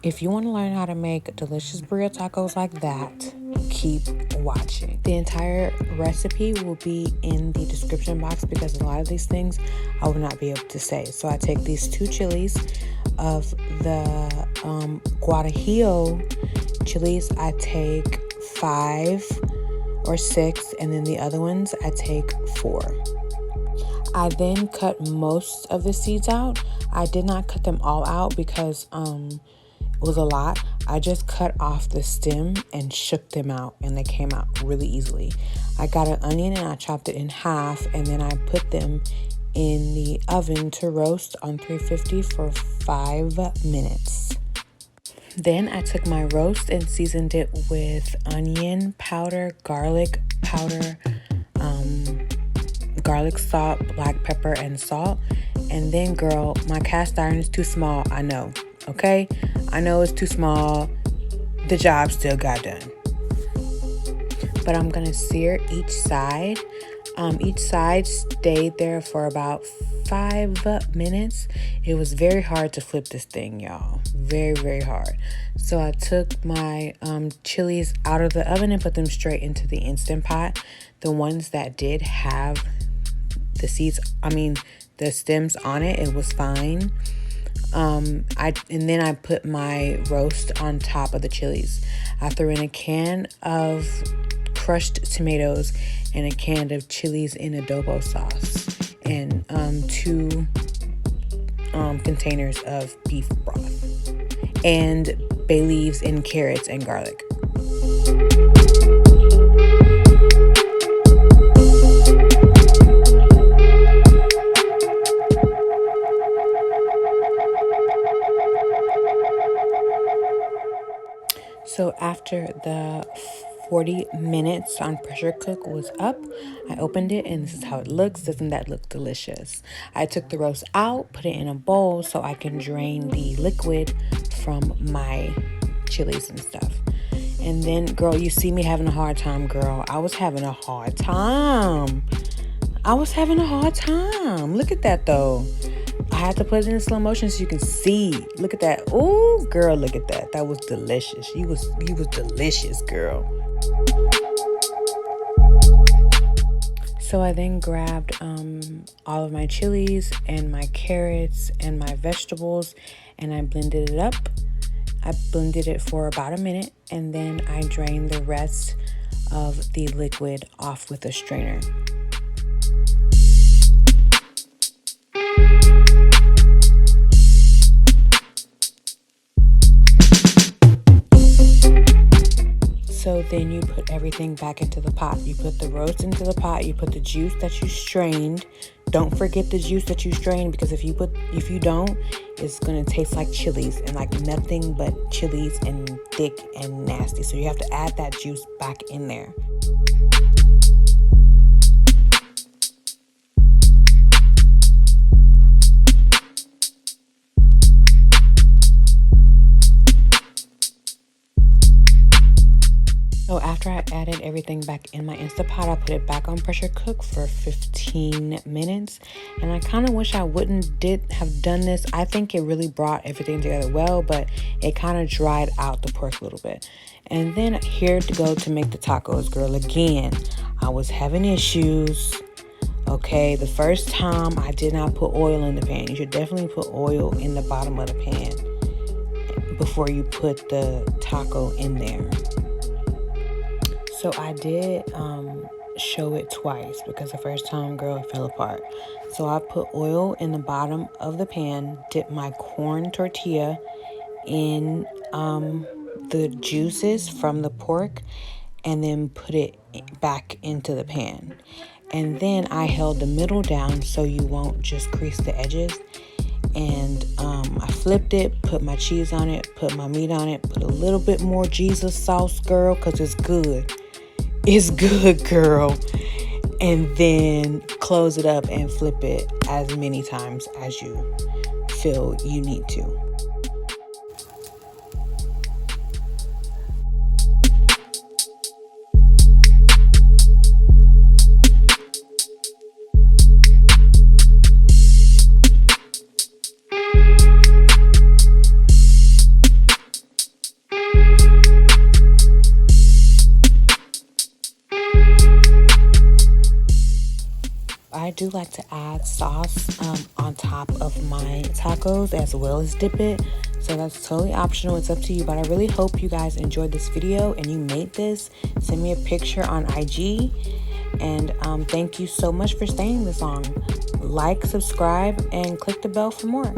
If you want to learn how to make delicious birria tacos like that, keep watching. The entire recipe will be in the description box because a lot of these things I will not be able to say. So I take these 2 chilies of the Guadajio chilies. I take 5 or 6, and then the other ones I take 4. I then cut most of the seeds out. I did not cut them all out because it was a lot. I just cut off the stem and shook them out, and they came out really easily. I got an onion and I chopped it in half, and then I put them in the oven to roast on 350 for 5 minutes. Then I took my roast and seasoned it with onion powder, garlic powder, garlic salt, black pepper, and salt. And then, girl, my cast iron is too small. I know. Okay? I know it's too small. The job still got done. But I'm going to sear each side. Each side stayed there for about 5 minutes. It was very hard to flip this thing, y'all. Very, very hard. So I took my chilies out of the oven and put them straight into the Instant Pot. The ones that did have the the stems on it, it was fine. And then I put my roast on top of the chilies. I threw in a can of crushed tomatoes and a can of chilies in adobo sauce, and 2 containers of beef broth, and bay leaves and carrots and garlic. So after the 40 minutes on pressure cook was up, I opened it, and this is how it looks. Doesn't that look delicious? I took the roast out, put it in a bowl so I can drain the liquid from my chilies and stuff. And then, girl, you see me having a hard time, girl. I was having a hard time. Look at that, though. I had to put it in slow motion so you can see. Look at that. Ooh, girl, look at that. That was delicious. You was delicious, girl. So I then grabbed all of my chilies and my carrots and my vegetables, and I blended it up. I blended it for about a minute, and then I drained the rest of the liquid off with a strainer. So then you put everything back into the pot. You put the roast into the pot. You put the juice that you strained. Don't forget the juice that you strained, because if you don't, it's gonna taste like chilies and like nothing but chilies and thick and nasty. So you have to add that juice back in there. So after I added everything back in my Instant Pot, I put it back on pressure cook for 15 minutes. And I kind of wish I have done this. I think it really brought everything together well, but it kind of dried out the pork a little bit. And then here to go to make the tacos, girl. Again, I was having issues. Okay, the first time I did not put oil in the pan. You should definitely put oil in the bottom of the pan before you put the taco in there. So I did show it twice because the first time, girl, it fell apart. So I put oil in the bottom of the pan, dipped my corn tortilla in the juices from the pork, and then put it back into the pan. And then I held the middle down so you won't just crease the edges. And I flipped it, put my cheese on it, put my meat on it, put a little bit more Jesus sauce, girl, because it's good. It's good, girl. And then close it up and flip it as many times as you feel you need to. I do like to add sauce on top of my tacos as well as dip it. So that's totally optional. It's up to you. But I really hope you guys enjoyed this video and you made this. Send me a picture on IG. And thank you so much for staying this long. Like, subscribe, and click the bell for more.